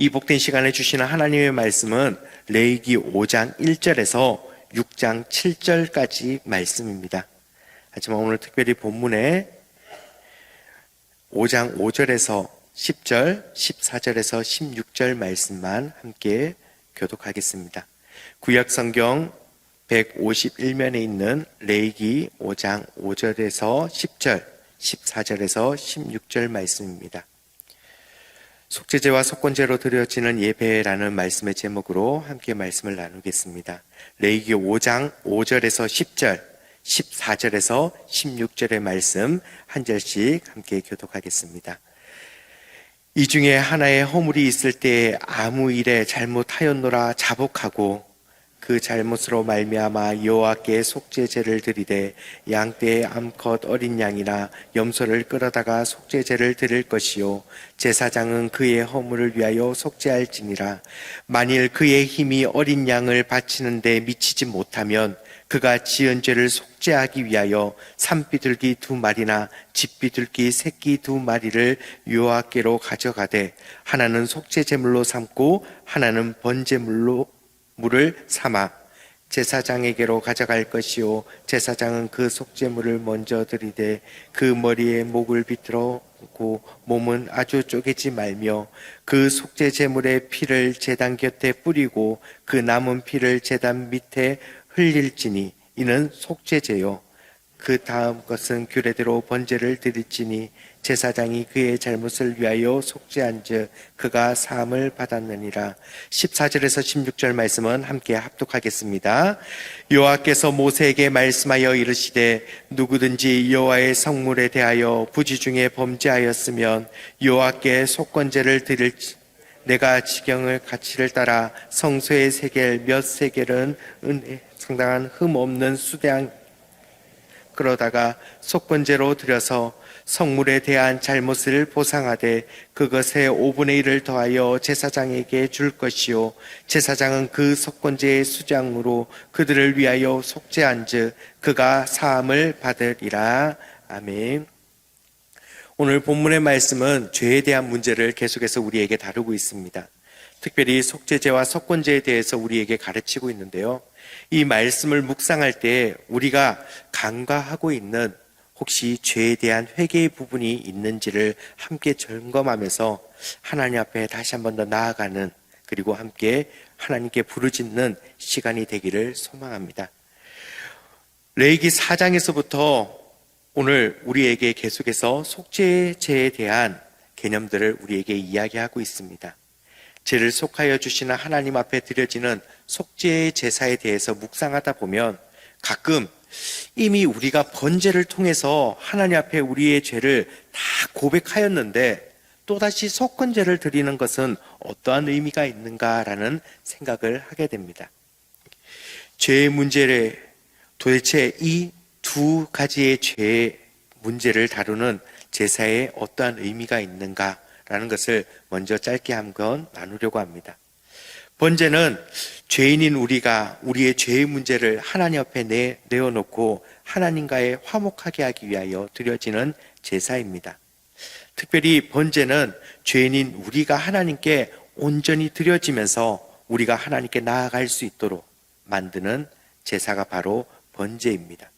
이 복된 시간에 주시는 하나님의 말씀은 레위기 5장 1절에서 6장 7절까지 말씀입니다. 하지만 오늘 특별히 본문에 5장 5절에서 10절, 14절에서 16절 말씀만 함께 교독하겠습니다. 구약성경 151면에 있는 레위기 5장 5절에서 10절, 14절에서 16절 말씀입니다. 속죄제와 속건제로 드려지는 예배라는 말씀의 제목으로 함께 말씀을 나누겠습니다. 레위기 5장 5절에서 10절, 14절에서 16절의 말씀 한 절씩 함께 교독하겠습니다. 이 중에 하나의 허물이 있을 때 아무 일에 잘못하였노라 자복하고 그 잘못으로 말미암아 여호와께 속죄제를 드리되 양떼의 암컷 어린 양이나 염소를 끌어다가 속죄제를 드릴 것이요 제사장은 그의 허물을 위하여 속죄할지니라. 만일 그의 힘이 어린 양을 바치는데 미치지 못하면 그가 지은 죄를 속죄하기 위하여 산비둘기 2마리나 집비둘기 새끼 2마리를 여호와께로 가져가되 하나는 속죄제물로 삼고 하나는 번제물로 물을 삼아 제사장에게로 가져갈 것이요 제사장은 그 속죄물을 먼저 드리되 그 머리에 목을 비틀고 몸은 아주 쪼개지 말며 그 속죄제물의 피를 제단 곁에 뿌리고 그 남은 피를 제단 밑에 흘릴지니 이는 속죄제요 그 다음 것은 규례대로 번제를 드릴지니 제사장이 그의 잘못을 위하여 속죄한즉 그가 사함을 받았느니라. 14절에서 16절 말씀은 함께 합독하겠습니다. 여호와께서 모세에게 말씀하여 이르시되 누구든지 여호와의 성물에 대하여 부지 중에 범죄하였으면 여호와께 속건제를 드릴지 내가 지경의 가치를 따라 성소의 세겔 몇 세겔은 은혜 상당한 흠 없는 수대한 그러다가 속건제로 드려서 성물에 대한 잘못을 보상하되 그것의 5분의 1을 더하여 제사장에게 줄 것이요 제사장은 그 속건제의 수장으로 그들을 위하여 속죄한즉 그가 사함을 받으리라. 아멘. 오늘 본문의 말씀은 죄에 대한 문제를 계속해서 우리에게 다루고 있습니다. 특별히 속죄제와 속건제에 대해서 우리에게 가르치고 있는데요. 이 말씀을 묵상할 때 우리가 간과하고 있는 혹시 죄에 대한 회개의 부분이 있는지를 함께 점검하면서 하나님 앞에 다시 한 번 더 나아가는 그리고 함께 하나님께 부르짖는 시간이 되기를 소망합니다. 레위기 4장에서부터 오늘 우리에게 계속해서 속죄제에 대한 개념들을 우리에게 이야기하고 있습니다. 죄를 속하여 주시는 하나님 앞에 드려지는 속죄의 제사에 대해서 묵상하다 보면 가끔 이미 우리가 번제를 통해서 하나님 앞에 우리의 죄를 다 고백하였는데 또다시 속건제를 드리는 것은 어떠한 의미가 있는가라는 생각을 하게 됩니다. 죄의 문제를 도대체 이 두 가지의 죄의 문제를 다루는 제사에 어떠한 의미가 있는가라는 것을 먼저 짧게 한번 나누려고 합니다. 번제는 죄인인 우리가 우리의 죄의 문제를 하나님 앞에 내어놓고 하나님과의 화목하게 하기 위하여 드려지는 제사입니다. 특별히 번제는 죄인인 우리가 하나님께 온전히 드려지면서 우리가 하나님께 나아갈 수 있도록 만드는 제사가 바로 번제입니다.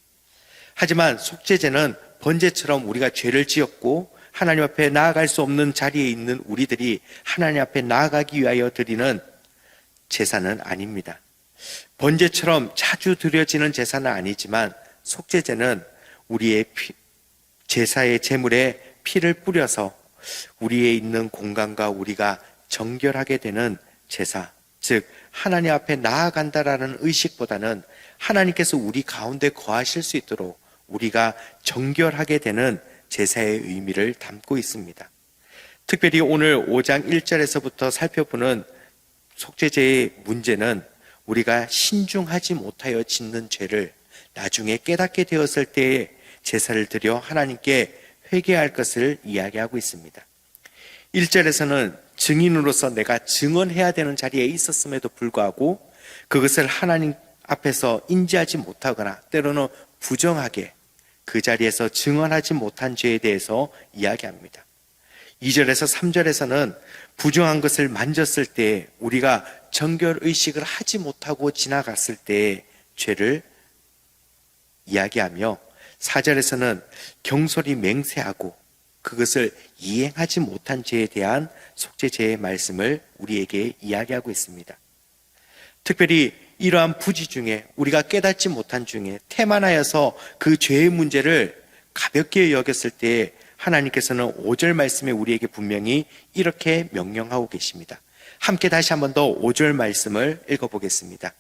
하지만 속죄제는 번제처럼 우리가 죄를 지었고 하나님 앞에 나아갈 수 없는 자리에 있는 우리들이 하나님 앞에 나아가기 위하여 드리는 제사는 아닙니다. 번제처럼 자주 드려지는 제사는 아니지만 속죄제는 우리의 제사의 제물에 피를 뿌려서 우리의 있는 공간과 우리가 정결하게 되는 제사, 즉 하나님 앞에 나아간다라는 의식보다는 하나님께서 우리 가운데 거하실 수 있도록 우리가 정결하게 되는 제사의 의미를 담고 있습니다. 특별히 오늘 5장 1절에서부터 살펴보는 속죄제의 문제는 우리가 신중하지 못하여 짓는 죄를 나중에 깨닫게 되었을 때에 제사를 드려 하나님께 회개할 것을 이야기하고 있습니다. 1절에서는 증인으로서 내가 증언해야 되는 자리에 있었음에도 불구하고 그것을 하나님 앞에서 인지하지 못하거나 때로는 부정하게 그 자리에서 증언하지 못한 죄에 대해서 이야기합니다. 2절에서 3절에서는 부정한 것을 만졌을 때 우리가 정결의식을 하지 못하고 지나갔을 때의 죄를 이야기하며 4절에서는 경솔히 맹세하고 그것을 이행하지 못한 죄에 대한 속죄죄의 말씀을 우리에게 이야기하고 있습니다. 특별히 이러한 부지 중에 우리가 깨닫지 못한 중에 태만하여서 그 죄의 문제를 가볍게 여겼을 때 하나님께서는 5절 말씀에 우리에게 분명히 이렇게 명령하고 계십니다. 함께 다시 한 번 더 5절 말씀을 읽어보겠습니다.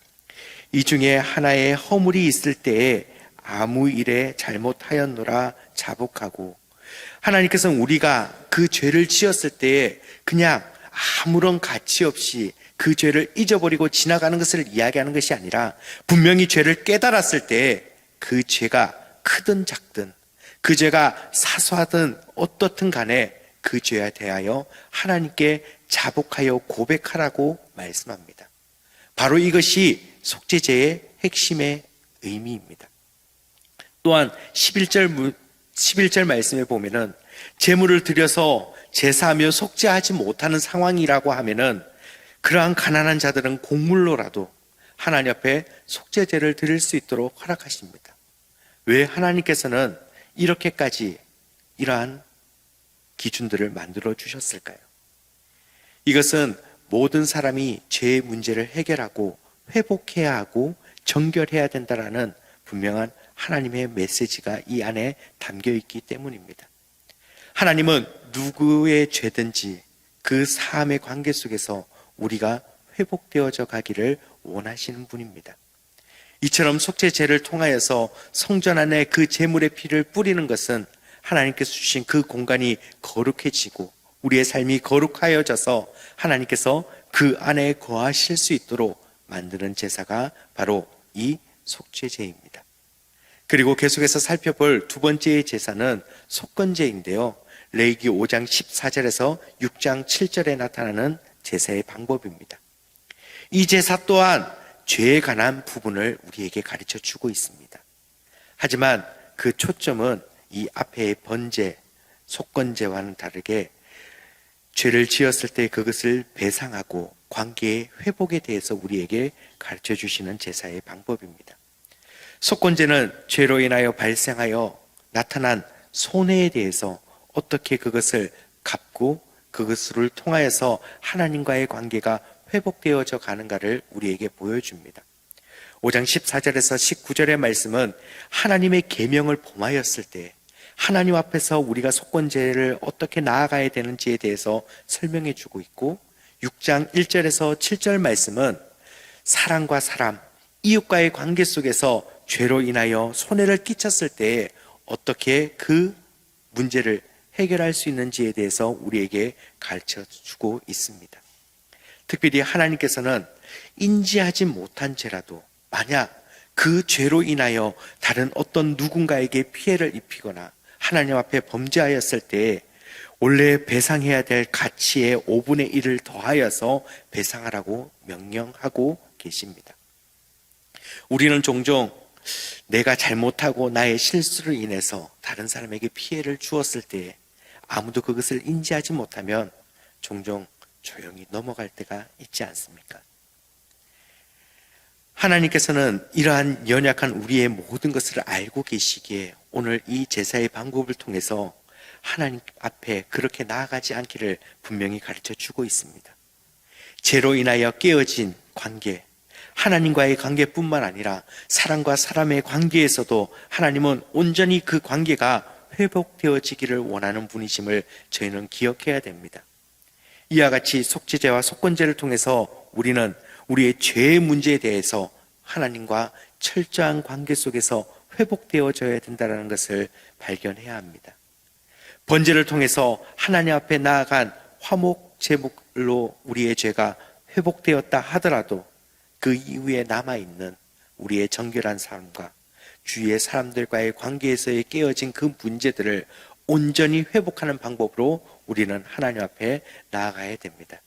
이 중에 하나의 허물이 있을 때에 아무 일에 잘못하였노라 자복하고, 하나님께서는 우리가 그 죄를 지었을 때에 그냥 아무런 가치 없이 그 죄를 잊어버리고 지나가는 것을 이야기하는 것이 아니라 분명히 죄를 깨달았을 때 그 죄가 크든 작든 그 죄가 사소하든 어떻든 간에 그 죄에 대하여 하나님께 자복하여 고백하라고 말씀합니다. 바로 이것이 속죄죄의 핵심의 의미입니다. 또한 11절 말씀에 보면은 제물을 드려서 제사하며 속죄하지 못하는 상황이라고 하면은 그러한 가난한 자들은 곡물로라도 하나님 앞에 속죄제를 드릴 수 있도록 허락하십니다. 왜 하나님께서는 이렇게까지 이러한 기준들을 만들어 주셨을까요? 이것은 모든 사람이 죄의 문제를 해결하고 회복해야 하고 정결해야 된다라는 분명한 하나님의 메시지가 이 안에 담겨 있기 때문입니다. 하나님은 누구의 죄든지 그 사함의 관계 속에서 우리가 회복되어져 가기를 원하시는 분입니다. 이처럼 속죄제를 통하여서 성전 안에 그 제물의 피를 뿌리는 것은 하나님께서 주신 그 공간이 거룩해지고 우리의 삶이 거룩하여져서 하나님께서 그 안에 거하실 수 있도록 만드는 제사가 바로 이 속죄제입니다. 그리고 계속해서 살펴볼 두 번째의 제사는 속건제인데요, 레위기 5장 14절에서 6장 7절에 나타나는 제사의 방법입니다. 이 제사 또한 죄에 관한 부분을 우리에게 가르쳐 주고 있습니다. 하지만 그 초점은 이 앞의 번제, 속건제와는 다르게 죄를 지었을 때 그것을 배상하고 관계의 회복에 대해서 우리에게 가르쳐 주시는 제사의 방법입니다. 속건제는 죄로 인하여 발생하여 나타난 손해에 대해서 어떻게 그것을 갚고 그것을 통하여서 하나님과의 관계가 회복되어져 가는가를 우리에게 보여줍니다. 5장 14절에서 19절의 말씀은 하나님의 계명을 범하였을 때 하나님 앞에서 우리가 속건제를 어떻게 나아가야 되는지에 대해서 설명해 주고 있고, 6장 1절에서 7절 말씀은 사람과 사람, 이웃과의 관계 속에서 죄로 인하여 손해를 끼쳤을 때 어떻게 그 문제를 해결할 수 있는지에 대해서 우리에게 가르쳐 주고 있습니다. 특별히 하나님께서는 인지하지 못한 죄라도 만약 그 죄로 인하여 다른 어떤 누군가에게 피해를 입히거나 하나님 앞에 범죄하였을 때 원래 배상해야 될 가치의 5분의 1을 더하여서 배상하라고 명령하고 계십니다. 우리는 종종 내가 잘못하고 나의 실수로 인해서 다른 사람에게 피해를 주었을 때 아무도 그것을 인지하지 못하면 종종 조용히 넘어갈 때가 있지 않습니까? 하나님께서는 이러한 연약한 우리의 모든 것을 알고 계시기에 오늘 이 제사의 방법을 통해서 하나님 앞에 그렇게 나아가지 않기를 분명히 가르쳐 주고 있습니다. 죄로 인하여 깨어진 관계, 하나님과의 관계뿐만 아니라 사람과 사람의 관계에서도 하나님은 온전히 그 관계가 회복되어지기를 원하는 분이심을 저희는 기억해야 됩니다. 이와 같이 속죄제와 속건제를 통해서 우리는 우리의 죄의 문제에 대해서 하나님과 철저한 관계 속에서 회복되어져야 된다는 것을 발견해야 합니다. 번제를 통해서 하나님 앞에 나아간 화목 제물로 우리의 죄가 회복되었다 하더라도 그 이후에 남아있는 우리의 정결한 삶과 주위의 사람들과의 관계에서의 깨어진 그 문제들을 온전히 회복하는 방법으로 우리는 하나님 앞에 나아가야 됩니다.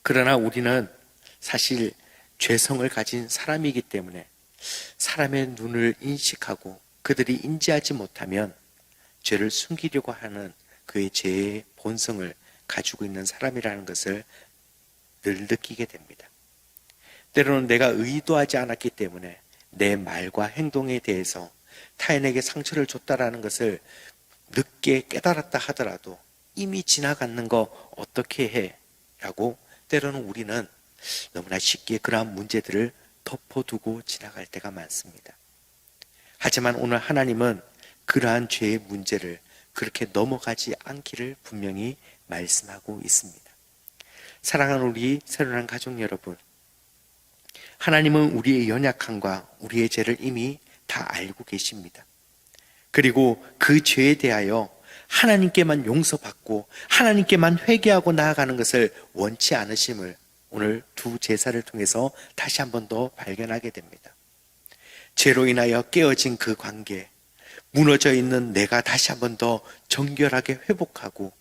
그러나 우리는 사실 죄성을 가진 사람이기 때문에 사람의 눈을 인식하고 그들이 인지하지 못하면 죄를 숨기려고 하는 그 그의 죄의 본성을 가지고 있는 사람이라는 것을 늘 느끼게 됩니다. 때로는 내가 의도하지 않았기 때문에 내 말과 행동에 대해서 타인에게 상처를 줬다라는 것을 늦게 깨달았다 하더라도 이미 지나갔는 거 어떻게 해? 라고 때로는 우리는 너무나 쉽게 그러한 문제들을 덮어두고 지나갈 때가 많습니다. 하지만 오늘 하나님은 그러한 죄의 문제를 그렇게 넘어가지 않기를 분명히 말씀하고 있습니다. 사랑하는 우리 새로운 가족 여러분, 하나님은 우리의 연약함과 우리의 죄를 이미 다 알고 계십니다. 그리고 그 죄에 대하여 하나님께만 용서받고 하나님께만 회개하고 나아가는 것을 원치 않으심을 오늘 두 제사를 통해서 다시 한 번 더 발견하게 됩니다. 죄로 인하여 깨어진 그 관계, 무너져 있는 내가 다시 한 번 더 정결하게 회복하고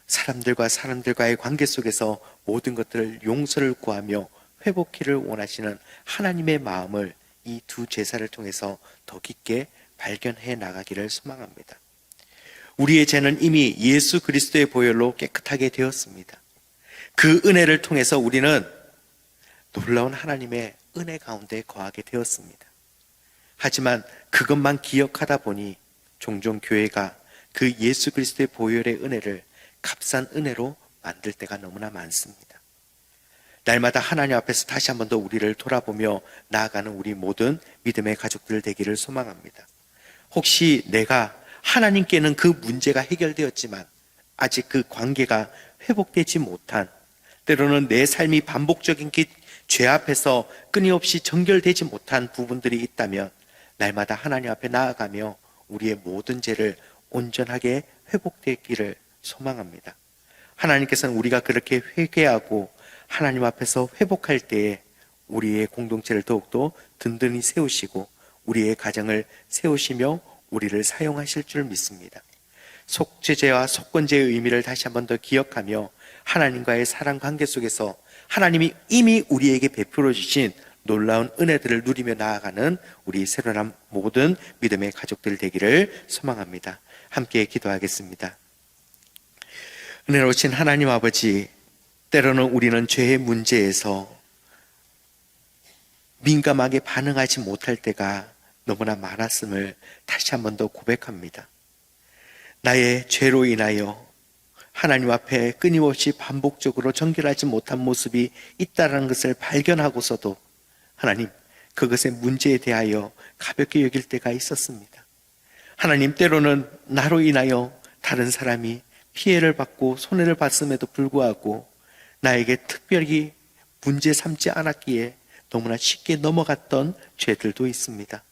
사람들과의 관계 속에서 모든 것들을 용서를 구하며 회복기를 원하시는 하나님의 마음을 이 두 제사를 통해서 더 깊게 발견해 나가기를 소망합니다. 우리의 죄는 이미 예수 그리스도의 보혈로 깨끗하게 되었습니다. 그 은혜를 통해서 우리는 놀라운 하나님의 은혜 가운데 거하게 되었습니다. 하지만 그것만 기억하다 보니 종종 교회가 그 예수 그리스도의 보혈의 은혜를 값싼 은혜로 만들 때가 너무나 많습니다. 날마다 하나님 앞에서 다시 한 번 더 우리를 돌아보며 나아가는 우리 모든 믿음의 가족들 되기를 소망합니다. 혹시 내가 하나님께는 그 문제가 해결되었지만 아직 그 관계가 회복되지 못한, 때로는 내 삶이 반복적인 죄 앞에서 끊임없이 정결되지 못한 부분들이 있다면 날마다 하나님 앞에 나아가며 우리의 모든 죄를 온전하게 회복되기를 소망합니다. 하나님께서는 우리가 그렇게 회개하고 하나님 앞에서 회복할 때에 우리의 공동체를 더욱더 든든히 세우시고 우리의 가정을 세우시며 우리를 사용하실 줄 믿습니다. 속죄죄와 속건죄의 의미를 다시 한 번 더 기억하며 하나님과의 사랑 관계 속에서 하나님이 이미 우리에게 베풀어 주신 놀라운 은혜들을 누리며 나아가는 우리 새로운 모든 믿음의 가족들 되기를 소망합니다. 함께 기도하겠습니다. 은혜로우신 하나님 아버지, 때로는 우리는 죄의 문제에서 민감하게 반응하지 못할 때가 너무나 많았음을 다시 한 번 더 고백합니다. 나의 죄로 인하여 하나님 앞에 끊임없이 반복적으로 정결하지 못한 모습이 있다는 것을 발견하고서도 하나님, 그것의 문제에 대하여 가볍게 여길 때가 있었습니다. 하나님, 때로는 나로 인하여 다른 사람이 피해를 받고 손해를 봤음에도 불구하고 나에게 특별히 문제 삼지 않았기에 너무나 쉽게 넘어갔던 죄들도 있습니다.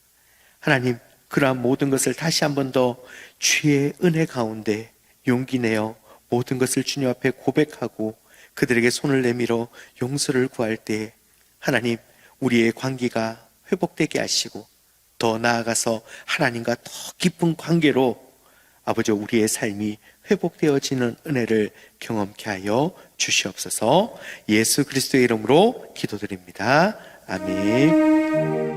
하나님, 그러한 모든 것을 다시 한 번 더 주의 은혜 가운데 용기 내어 모든 것을 주님 앞에 고백하고 그들에게 손을 내밀어 용서를 구할 때 하나님, 우리의 관계가 회복되게 하시고 더 나아가서 하나님과 더 깊은 관계로 아버지 우리의 삶이 회복되어지는 은혜를 경험케 하여 주시옵소서. 예수 그리스도의 이름으로 기도드립니다. 아멘.